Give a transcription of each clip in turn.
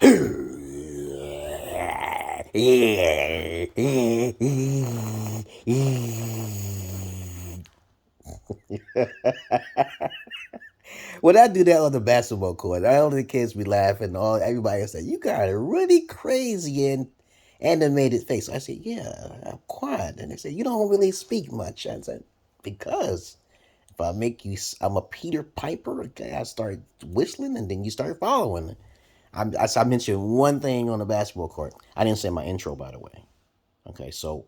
When I do that on the basketball court, all the kids be laughing. All everybody say, "You got a really crazy and animated face." I said, "Yeah, I'm quiet." And they said, "You don't really speak much." I said, "Because if I make you, I'm a Peter Piper." Okay, I start whistling, and then you start following. I mentioned one thing on the basketball court. I didn't say my intro, by the way. Okay, so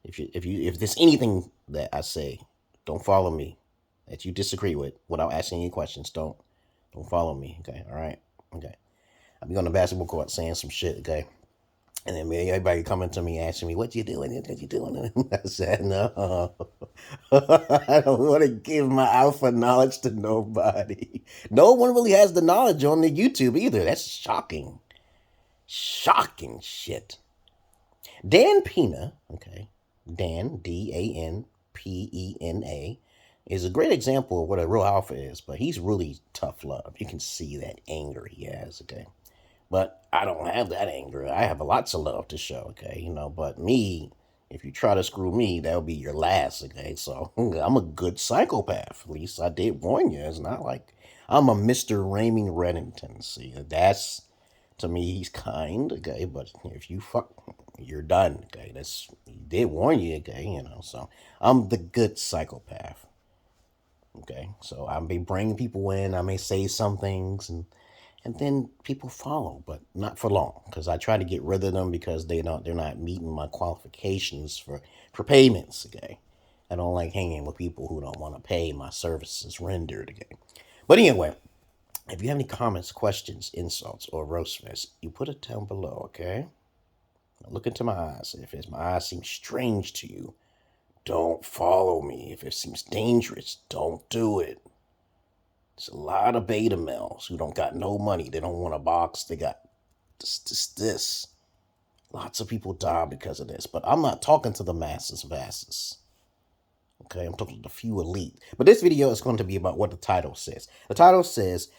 if there's anything that I say, don't follow me. That you disagree with without asking any questions, don't follow me. Okay, all right, okay. I'll be on the basketball court saying some shit. Okay, and then everybody coming to me asking me, "What you doing? What you doing?" I said, "No, I don't want to give my alpha knowledge to nobody. No one really has the knowledge on the YouTube either. That's shocking, shocking shit." Dan Pena, okay, Dan Danpena is a great example of what a real alpha is, but he's really tough love. You can see that anger he has, okay. But I don't have that anger. I have lots of love to show, okay, but me, if you try to screw me, that'll be your last, okay. So I'm a good psychopath. At least I did warn you. It's not like I'm a Mr. Raymond Reddington. See, that's to me, he's kind, okay, but if you fuck, you're done, okay. That's he did warn you, okay, So I'm the good psychopath, okay. So I may bring people in, I may say some things, and then people follow, but not for long, because I try to get rid of them because they're not meeting my qualifications for payments, okay. I don't like hanging with people who don't want to pay my services rendered, okay. But anyway, if you have any comments, questions, insults, or roast fest, you put it down below, okay? Now look into my eyes. If my eyes seem strange to you, don't follow me. If it seems dangerous, don't do it. There's a lot of beta males who don't got no money. They don't want a box. They got this. Lots of people die because of this. But I'm not talking to the masses of asses. Okay, I'm talking to the few elite. But this video is going to be about what the title says. The title says,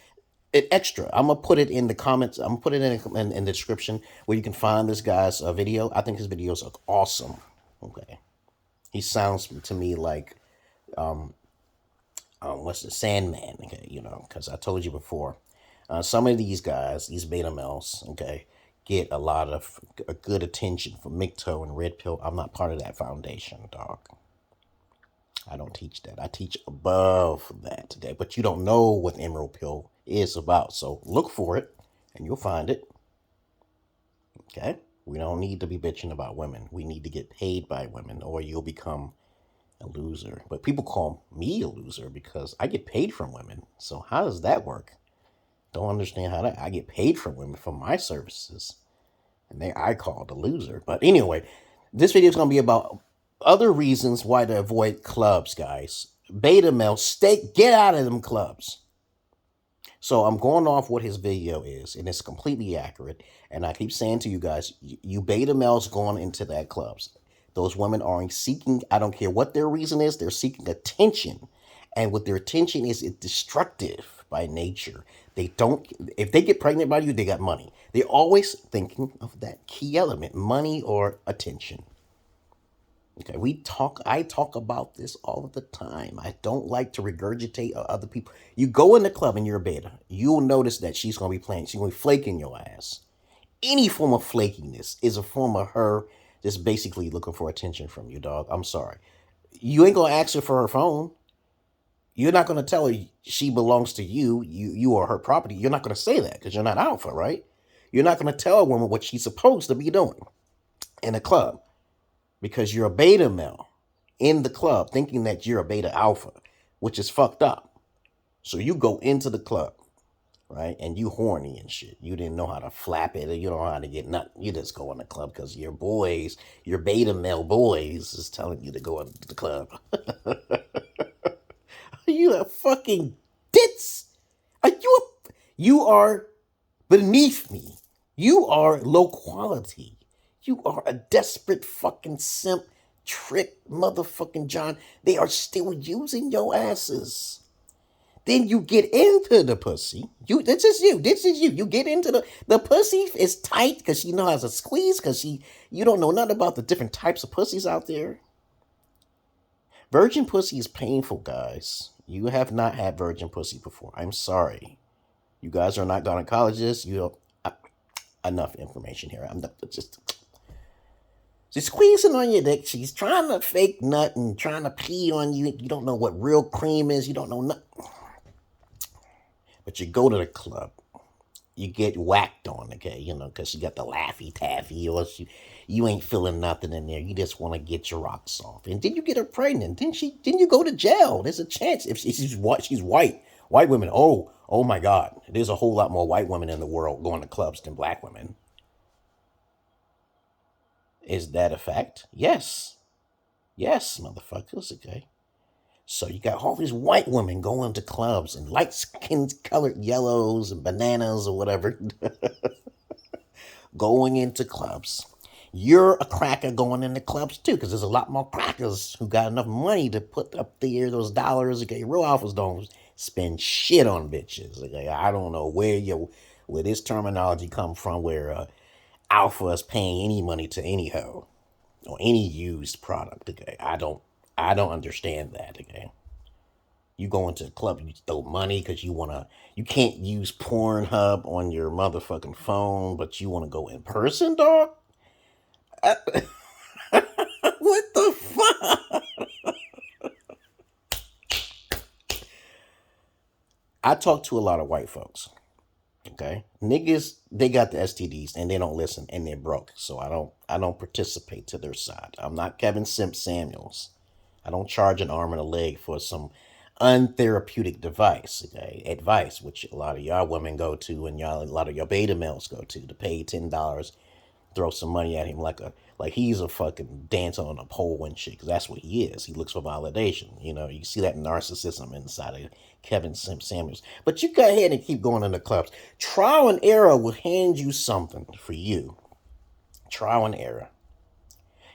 it extra. I'm gonna put it in the comments. I'm gonna put it in the description where you can find this guy's video. I think his videos are awesome. Okay, he sounds to me like what's the Sandman? Okay, because I told you before, some of these guys, these beta males, okay, get a lot of a good attention from Mikto and Red Pill. I'm not part of that foundation, dog. I don't teach that. I teach above that today. But you don't know what Emerald Pill is about. So look for it and you'll find it. Okay? We don't need to be bitching about women. We need to get paid by women or you'll become a loser. But people call me a loser because I get paid from women. So how does that work? Don't understand how that I get paid from women for my services. And I called a loser. But anyway, this video is going to be about other reasons why to avoid clubs, guys. Beta male, get out of them clubs. So I'm going off what his video is, and it's completely accurate. And I keep saying to you guys, you beta males going into that clubs. Those women are seeking, I don't care what their reason is, they're seeking attention. And what their attention is, it's destructive by nature. They don't, if they get pregnant by you, they got money. They're always thinking of that key element, money or attention. Okay, I talk about this all the time. I don't like to regurgitate other people. You go in the club and you're a beta, you'll notice that she's going to be flaking your ass. Any form of flakiness is a form of her just basically looking for attention from you, dog. I'm sorry. You ain't going to ask her for her phone. You're not going to tell her she belongs to you. You are her property. You're not going to say that because you're not alpha, right? You're not going to tell a woman what she's supposed to be doing in a club. Because you're a beta male in the club thinking that you're a beta alpha, which is fucked up. So you go into the club, right? And you horny and shit. You didn't know how to flap it or you don't know how to get nothing. You just go in the club because your beta male boys is telling you to go into the club. Are you a fucking ditz? You are beneath me. You are low quality. You are a desperate fucking simp, trick motherfucking John. They are still using your asses. Then you get into the pussy. This is you. This is you. You get into the pussy is tight because she knows how to squeeze because you don't know nothing about the different types of pussies out there. Virgin pussy is painful, guys. You have not had virgin pussy before. I'm sorry. You guys are not gynecologists. You have enough information here. I'm not just. She's squeezing on your dick. She's trying to fake nut and trying to pee on you. You don't know what real cream is. You don't know nothing. But you go to the club. You get whacked on, okay? Because you got the Laffy Taffy or you ain't feeling nothing in there. You just want to get your rocks off. And then you get her pregnant. Then you go to jail. There's a chance. If she's white. White women, oh my God. There's a whole lot more white women in the world going to clubs than black women. Is that a fact? Yes. Yes, motherfuckers, okay. So you got all these white women going to clubs and light skin colored yellows and bananas or whatever going into clubs. You're a cracker going into clubs too, because there's a lot more crackers who got enough money to put up there those dollars. Okay, real alphas don't spend shit on bitches. Okay, I don't know where this terminology come from, where alpha is paying any money to any hoe or any used product. Okay, I don't understand that. Okay, you go into a club, you throw money because you can't use Pornhub on your motherfucking phone, but you want to go in person, dog. What the fuck? I talk to a lot of white folks. Okay, niggas, they got the STDs and they don't listen and they're broke. So I don't participate to their side. I'm not Kevin Samuels. I don't charge an arm and a leg for some untherapeutic advice, which a lot of y'all women go to and a lot of your beta males go to pay $10, throw some money at him like he's a fucking dancer on a pole and shit, because that's what he is. He looks for validation. You see that narcissism inside of Kevin Samuels. But you go ahead and keep going in the clubs. Trial and error will hand you something for you. Trial and error.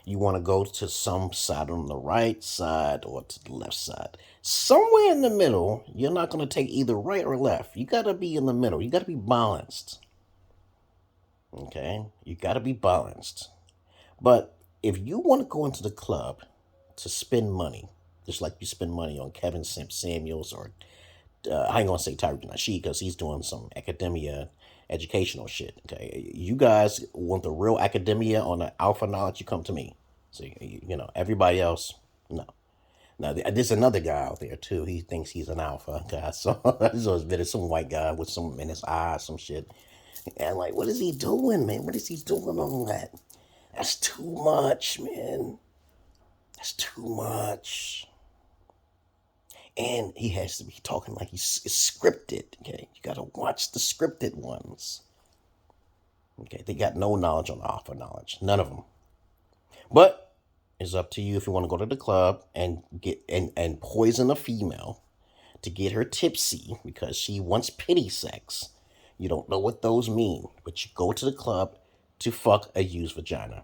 You want to go to some side on the right side or to the left side. Somewhere in the middle, you're not going to take either right or left. You got to be in the middle. You got to be balanced. Okay? You got to be balanced. But if you want to go into the club to spend money, just like you spend money on Kevin Samuels or I ain't going to say Tyreek Nasheed because he's doing some educational shit. Okay, you guys want the real academia on the alpha knowledge, you come to me. See, everybody else, no. Now, there's another guy out there too. He thinks he's an alpha guy. So there's some white guy with some in his eyes, some shit. And like, what is he doing, man? What is he doing on that? That's too much, man. That's too much. And he has to be talking like he's scripted. Okay, you gotta watch the scripted ones. Okay, they got no knowledge on alpha knowledge, none of them. But it's up to you if you want to go to the club and get and poison a female to get her tipsy because she wants pity sex. You don't know what those mean, but you go to the club to fuck a used vagina.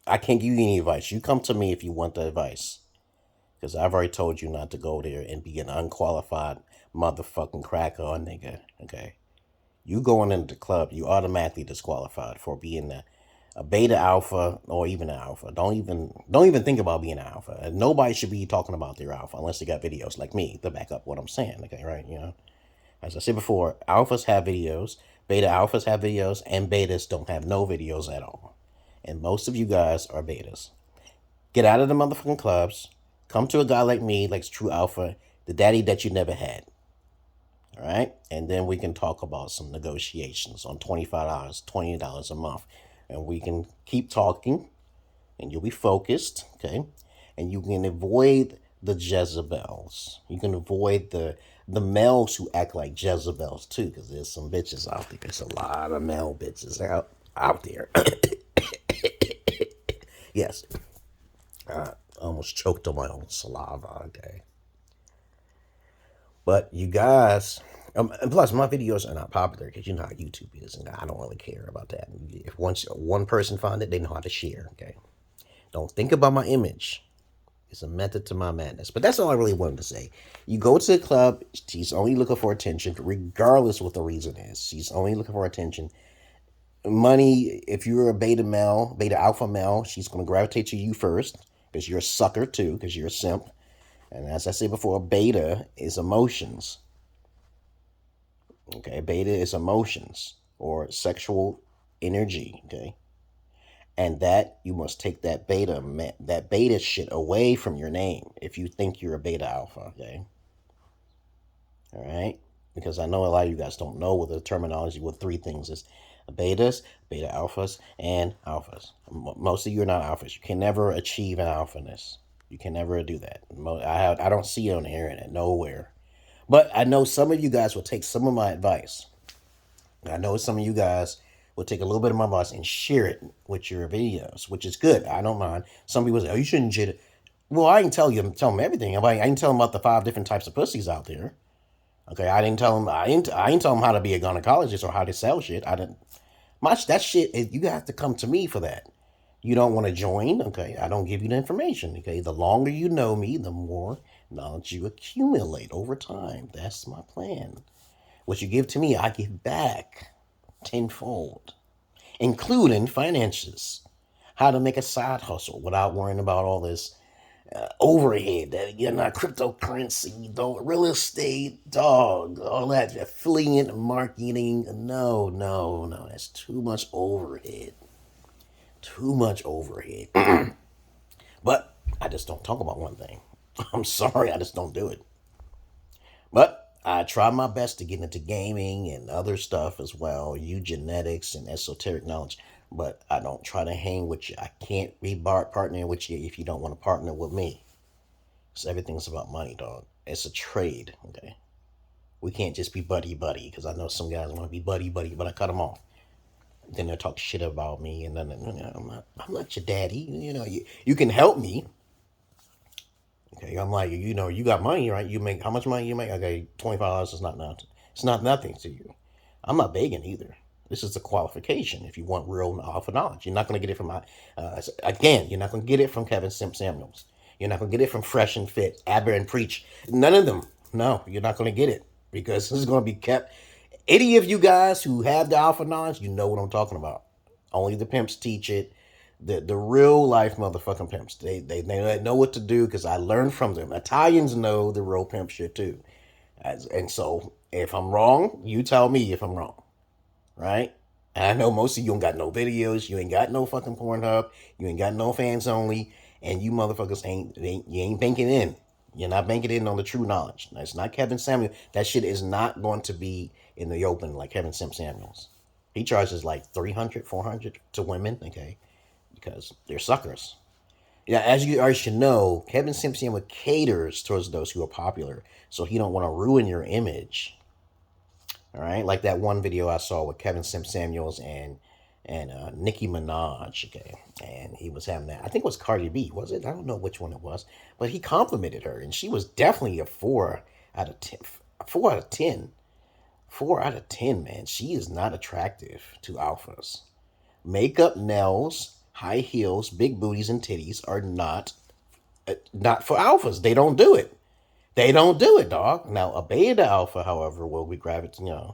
I can't give you any advice. You come to me if you want the advice. Because I've already told you not to go there and be an unqualified motherfucking cracker or nigga. Okay? You going into the club, you automatically disqualified for being a beta alpha or even an alpha. Don't even think about being an alpha. And nobody should be talking about their alpha unless they got videos like me to back up what I'm saying. Okay, right? As I said before, alphas have videos, beta alphas have videos, and betas don't have no videos at all. And most of you guys are betas. Get out of the motherfucking clubs. Come to a guy like me, like true alpha, the daddy that you never had. All right? And then we can talk about some negotiations on $25, $20 a month. And we can keep talking, and you'll be focused, okay? And you can avoid the Jezebels. You can avoid the males who act like Jezebels, too, because there's some bitches out there. There's a lot of male bitches out there. Yes. I almost choked on my own saliva, okay? But you guys, and plus my videos are not popular because you know how YouTube is, and I don't really care about that. If one person finds it, they know how to share, okay? Don't think about my image. It's a method to my madness. But that's all I really wanted to say. You go to the club, she's only looking for attention, regardless what the reason is. She's only looking for attention. Money, if you're a beta alpha male, she's going to gravitate to you first because you're a sucker too, because you're a simp. And as I said before, beta is emotions. Okay, beta is emotions or sexual energy. Okay, and that you must take that beta shit away from your name if you think you're a beta alpha. Okay, all right, because I know a lot of you guys don't know what the terminology with three things is: betas, beta alphas, and alphas. Most of you are not alphas. You can never achieve an alphaness. You can never do that. I don't see it on the internet nowhere. But I know some of you guys will take some of my advice. I know some of you guys will take a little bit of my advice and share it with your videos, which is good. I don't mind. Some people say, "Oh, you shouldn't share it." Well, I didn't tell them everything. I didn't tell them about the 5 different types of pussies out there. Okay, I didn't tell them. I didn't tell them how to be a gynecologist or how to sell shit. I didn't. That shit. You have to come to me for that. You don't want to join, okay? I don't give you the information, okay? The longer you know me, the more knowledge you accumulate over time. That's my plan. What you give to me, I give back tenfold, including finances. How to make a side hustle without worrying about all this overhead, that you're not cryptocurrency, real estate, dog, all that affiliate marketing. No. That's too much overhead. Too much overhead. But I just don't talk about one thing. I'm sorry, I just don't do it. But I try my best to get into gaming and other stuff as well, eugenetics and esoteric knowledge. But I don't try to hang with you. I can't be partnering with you if you don't want to partner with me. So everything's about money, dog. It's a trade, okay? We can't just be buddy-buddy, because I know some guys want to be buddy-buddy, but I cut them off. Then they'll talk shit about me, and then I'm not your daddy. You can help me. Okay, I'm like, you got money, right? You make how much money you make? Okay, $25 is not nothing. It's not nothing to you. I'm not begging either. This is a qualification if you want real alpha knowledge. You're not going to get it from you're not going to get it from Kevin Samuels. You're not going to get it from Fresh and Fit, Aber and Preach. None of them. No, you're not going to get it because this is going to be kept. Any of you guys who have the alpha knowledge, you know what I'm talking about. Only the pimps teach it. The real life motherfucking pimps. They know what to do because I learned from them. Italians know the real pimp shit too. And so if I'm wrong, you tell me if I'm wrong. Right? And I know most of you don't got no videos. You ain't got no fucking PORNHUB. You ain't got no fans only. And you motherfuckers ain't banking in. You're not banking in on the true knowledge. It's not Kevin Samuels. That shit is not going to be in the open like Kevin Samuels. He charges like $300, $400 to women, okay, because they're suckers. Yeah, as you already should know, Kevin Samuels caters towards those who are popular, so he don't want to ruin your image. All right, like that one video I saw with Kevin Samuels and Nicki Minaj, okay, and he was having that. I think it was Cardi B, was it? I don't know which one it was, but he complimented her, and she was definitely a 4 out of 10. 4 out of 10. 4 out of 10, man. She is not attractive to alphas. Makeup, nails, high heels, big booties, and titties are not for alphas. They don't do it. They don't do it, dog. Now, a beta alpha, however, will be gravitating,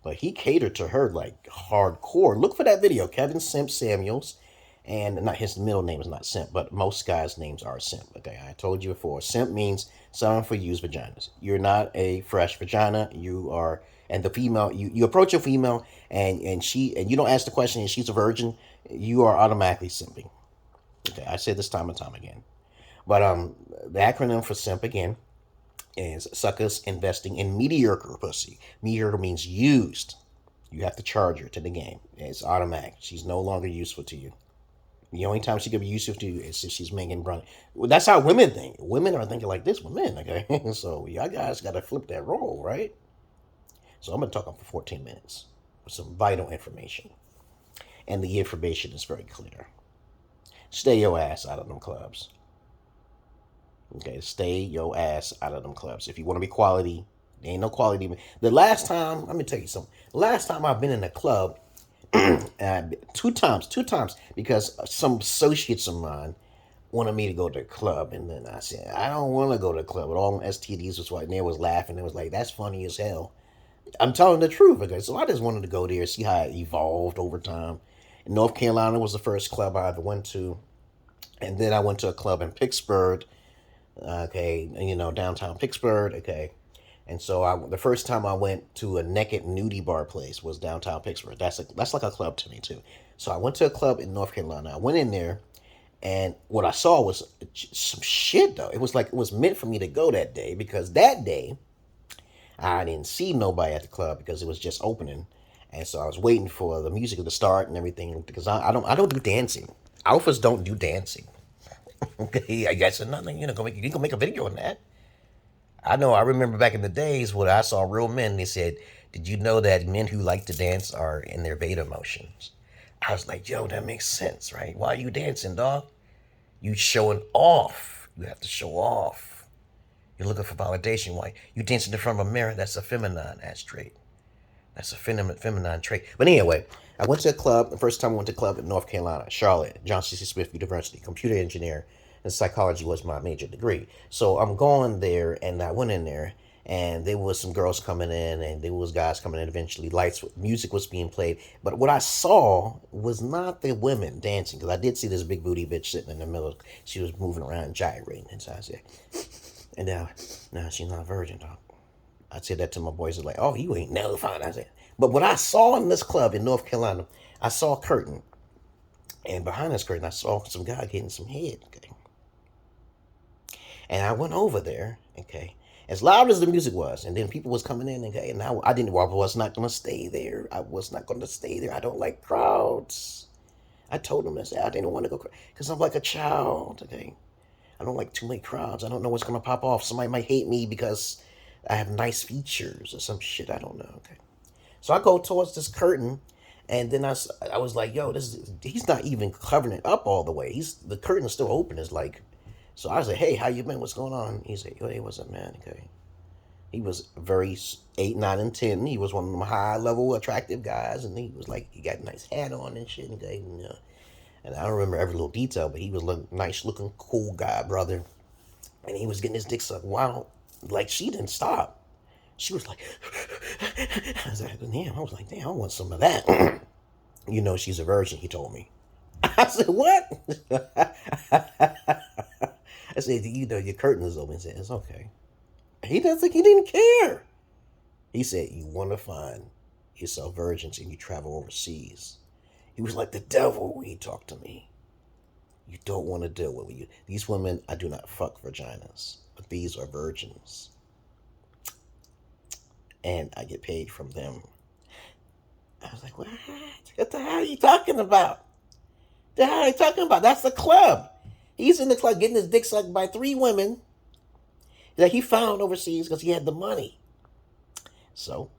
but he catered to her like hardcore. Look for that video, Kevin Samuels, and not his middle name is not Simp, but most guys' names are Simp. Okay, I told you before. Simp means someone for used vaginas. You're not a fresh vagina. You are, and the female, you approach a female, and you don't ask the question, and she's a virgin. You are automatically simping. Okay, I said this time and time again, but the acronym for Simp again is suckers investing in mediocre pussy. Mediocre means used. You have to charge her to the game. It's automatic. She's no longer useful to you. The only time she could be useful to you is if she's making money. Well, that's how women think. Women are thinking like this with men, okay? So y'all guys got to flip that role, right? So I'm going to talk for 14 minutes with some vital information. And the information is very clear. Stay your ass out of them clubs. Okay, stay your ass out of them clubs. If you want to be quality, there ain't no quality. The last time, let me tell you something. The last time I've been in a club, two times, because some associates of mine wanted me to go to the club, and then I said, I don't want to go to the club. And all them STDs was like, they was laughing. It was like, that's funny as hell. I'm telling the truth. Okay, so I just wanted to go there, see how it evolved over time. In North Carolina was the first club I ever went to, and then I went to a club in Pittsburgh. Okay, downtown Pittsburgh. Okay, and so the first time I went to a naked nudie bar place was downtown Pittsburgh. That's like a club to me too. So I went to a club in North Carolina. I went in there, and what I saw was some shit though. It was like it was meant for me to go that day, because that day I didn't see nobody at the club because it was just opening, and so I was waiting for the music to start and everything, because I don't do dancing. Alphas don't do dancing. Okay, I guess nothing. You can make a video on that. I know. I remember back in the days when I saw real men. They said, "Did you know that men who like to dance are in their beta emotions?" I was like, "Yo, that makes sense, right? Why are you dancing, dog? You showing off. You have to show off. You're looking for validation. Why you dancing in front of a mirror? That's a feminine trait. That's a feminine trait." But anyway, I went to a club. The first time I went to a club in North Carolina, Charlotte, John C. Smith University, computer engineer, and psychology was my major degree. So I'm going there, and I went in there, and there was some girls coming in, and there was guys coming in eventually. Music was being played. But what I saw was not the women dancing, because I did see this big booty bitch sitting in the middle. She was moving around, gyrating. And so I said, and now she's not a virgin, dog. I said that to my boys. They're like, "Oh, you ain't never fine." I said, but what I saw in this club in North Carolina, I saw a curtain. And behind this curtain, I saw some guy getting some head. Okay. And I went over there, okay, as loud as the music was, and then people was coming in, okay, and I was not going to stay there. I was not going to stay there. I don't like crowds. I told them, I said, I didn't want to go, because I'm like a child, okay. I don't like too many crowds. I don't know what's going to pop off. Somebody might hate me because I have nice features or some shit. I don't know, okay. So I go towards this curtain, and then I was like, yo, he's not even covering it up all the way. The curtain's still open. It's like, so I said, "Hey, how you been? What's going on?" He said, "Yo, hey, what's up, man?" Okay. He was very 8, 9, and 10. He was one of them high level attractive guys, and he was like, he got a nice hat on and shit. Okay, and I don't remember every little detail, but he was a nice looking, cool guy, brother. And he was getting his dick sucked. Wow, like she didn't stop. She was like, I was like, damn, I want some of that. She's a virgin, he told me. I said, what? I said, your curtain is open. He said, it's okay. He didn't care. He said, you want to find yourself virgins and you travel overseas. He was like the devil when he talked to me. You don't want to deal with you. These women, I do not fuck vaginas, but these are virgins. And I get paid from them. I was like, what? What the hell are you talking about? The hell are you talking about? That's the club. He's in the club getting his dick sucked by 3 women that he found overseas because he had the money. So,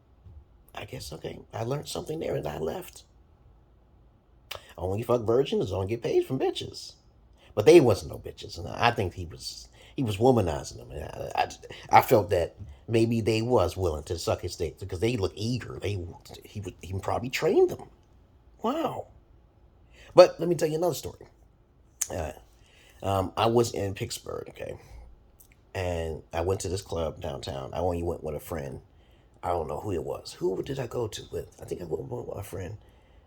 I guess, okay, I learned something there and I left. Only fuck virgins, only get paid from bitches. But they wasn't no bitches. And I think he was womanizing them. And I felt that maybe they was willing to suck his dick because they look eager. He probably trained them. Wow. But let me tell you another story. I was in Pittsburgh, okay, and I went to this club downtown. I only went with a friend. I don't know who it was. Who did I go to with? I think I went with a friend,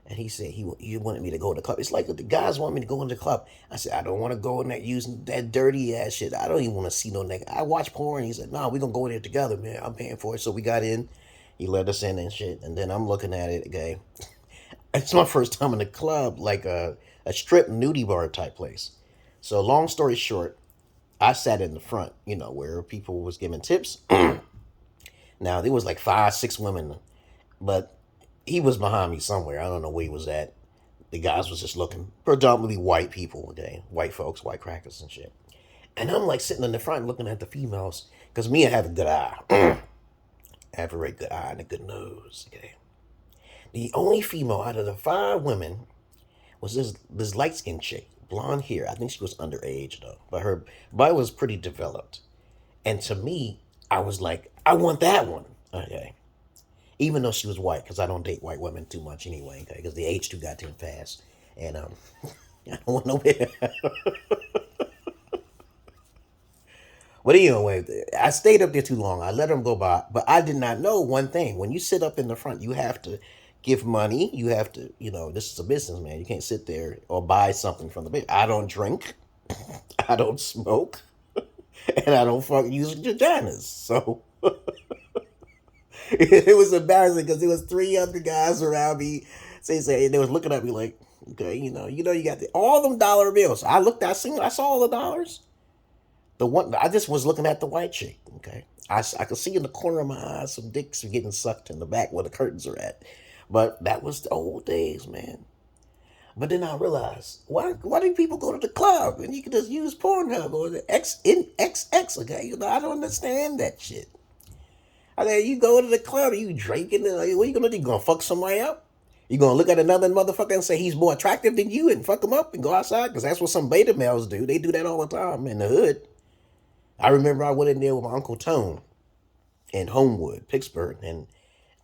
and he said he wanted me to go to the club. It's like the guys want me to go in the club. I said, I don't want to go in there using that dirty ass shit. I don't even want to see no nigga. I watch porn. He said, no, we're going to go in there together, man. I'm paying for it. So we got in. He let us in and shit, and then I'm looking at it, okay. It's my first time in the club, like a strip nudie bar type place. So long story short, I sat in the front, where people was giving tips. Now, there was like 5, 6 women, but he was behind me somewhere. I don't know where he was at. The guys was just looking. Predominantly white people, okay? White folks, white crackers and shit. And I'm like sitting in the front looking at the females, because me, I have a good eye. I have a very good eye and a good nose, okay? The only female out of the 5 women was this light-skinned chick, blonde hair. I think she was underage, though. But her body was pretty developed. And to me, I was like, I want that one. Okay. Even though she was white, because I don't date white women too much anyway, okay? Because they age too goddamn fast. And I don't want no But anyway, I stayed up there too long. I let them go by, but I did not know one thing. When you sit up in the front, you have to give money. You have to, this is a business, man. You can't sit there or buy something from the big. I don't drink. I don't smoke. And I don't fucking use vaginas. So it was embarrassing because there was three other guys around me. Say they was looking at me like, okay, you got all them dollar bills. I looked, I saw all the dollars. The one I just was looking at the white chick. Okay, I could see in the corner of my eyes some dicks were getting sucked in the back where the curtains are at. But that was the old days, man. But then I realized, why do people go to the club and you can just use Pornhub or the XX? Okay, I don't understand that shit. I mean, you go to the club, you drinking, what are you gonna do? You gonna fuck somebody up? You gonna look at another motherfucker and say he's more attractive than you and fuck him up and go outside? Because that's what some beta males do. They do that all the time in the hood. I remember I went in there with my Uncle Tone in Homewood, Pittsburgh, and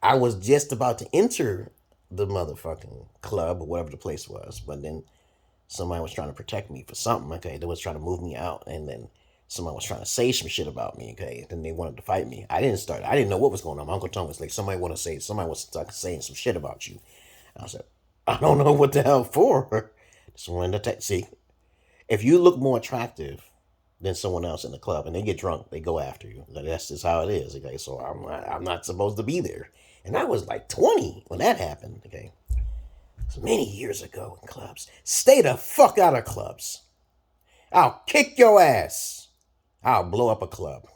I was just about to enter the motherfucking club or whatever the place was, but then somebody was trying to protect me for something, okay? They was trying to move me out, and then somebody was trying to say some shit about me, okay? Then they wanted to fight me. I didn't know what was going on. My Uncle Tom was like, somebody was saying some shit about you. I said, I don't know what the hell for. Just wanted to see. If you look more attractive than someone else in the club and they get drunk, they go after you. That's just how it is, okay? So I'm not supposed to be there. And I was like 20 when that happened, okay? So many years ago in clubs. Stay the fuck out of clubs. I'll kick your ass. I'll blow up a club.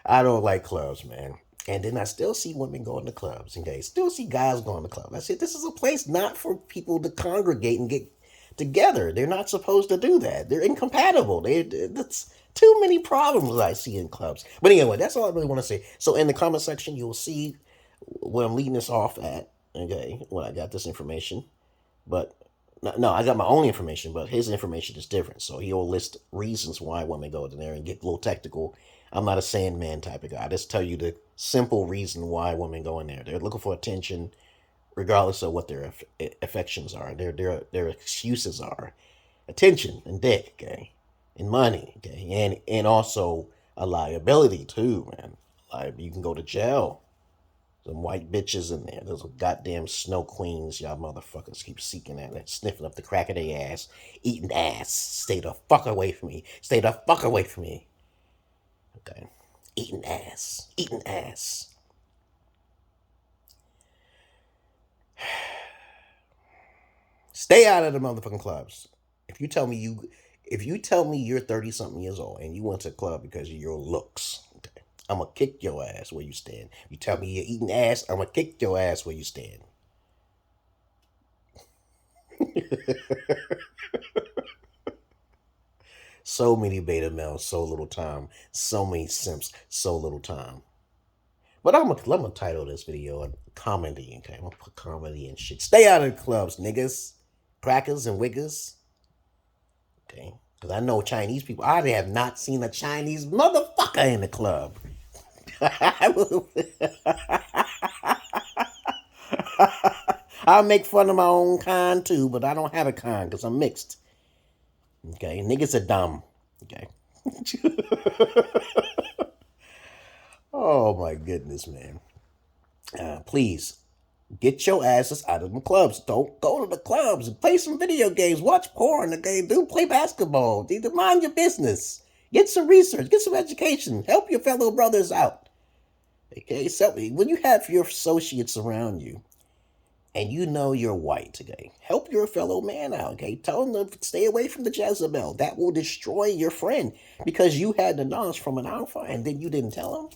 I don't like clubs, man. And then I still see women going to clubs, okay? Still see guys going to clubs. I said, this is a place not for people to congregate and get together. They're not supposed to do that. They're incompatible. That's too many problems I see in clubs. But anyway, that's all I really want to say. So in the comment section, you'll see what I'm leading this off at, okay, when I got this information. But no, I got my own information, but his information is different. So he'll list reasons why women go in there and get a little technical. I'm not a Sandman type of guy. I just tell you the simple reason why women go in there. They're looking for attention, regardless of what their affections are. Their excuses are attention and dick, okay, and money, okay, and also a liability too, man. Like you can go to jail. Some white bitches in there. Those goddamn snow queens, y'all motherfuckers keep seeking at it, sniffing up the crack of their ass, eating ass. Stay the fuck away from me. Stay the fuck away from me. Okay. Eating ass. Eating ass. Stay out of the motherfucking clubs. If you tell me you're 30 something years old and you went to a club because of your looks, okay, I'm gonna kick your ass where you stand. You tell me you're eating ass, I'm gonna kick your ass where you stand. So many beta males, so little time. So many simps, so little time. But I'm gonna title this video a comedy, okay? I'm gonna put comedy and shit. Stay out of the clubs, niggas. Crackers and Wiggas. Okay? Because I know Chinese people. I have not seen a Chinese motherfucker in the club. I'll make fun of my own kind too, but I don't have a kind because I'm mixed. Okay? Niggas are dumb. Okay? Oh my goodness, man. Please get your asses out of the clubs. Don't go to the clubs. Play some video games. Watch porn. Okay, play basketball. Mind your business. Get some research. Get some education. Help your fellow brothers out. Okay, so when you have your associates around you, and you know you're white, okay, help your fellow man out. Okay, tell them to stay away from the Jezebel. That will destroy your friend because you had the knowledge from an alpha, and then you didn't tell him.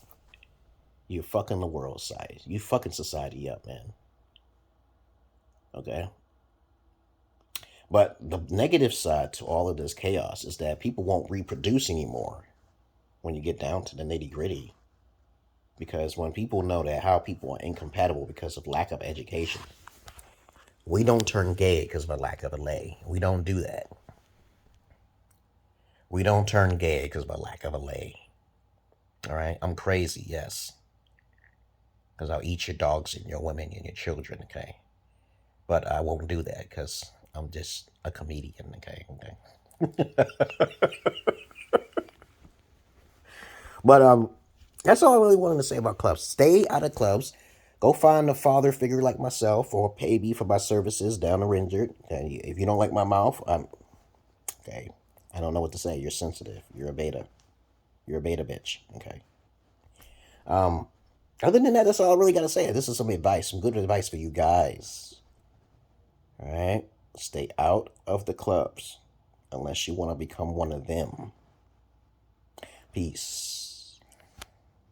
You're fucking the world side. You fucking society up, man. Okay? But the negative side to all of this chaos is that people won't reproduce anymore when you get down to the nitty-gritty. Because when people know that how people are incompatible because of lack of education, we don't turn gay because of a lack of a lay. We don't do that. We don't turn gay because of a lack of a lay. All right? I'm crazy, yes. Because I'll eat your dogs and your women and your children, okay? But I won't do that because a comedian. Okay, okay. But that's all I really wanted to say about clubs. Stay out of clubs. Go find a father figure like myself, or pay me for my services down or injured. Okay, if you don't like my mouth, I'm okay. I don't know what to say. You're sensitive. You're a beta. You're a beta bitch. Okay. Um, Other than that, that's all I really gotta say. This is some advice, some good advice for you guys. All right, stay out of the clubs unless you want to become one of them. Peace.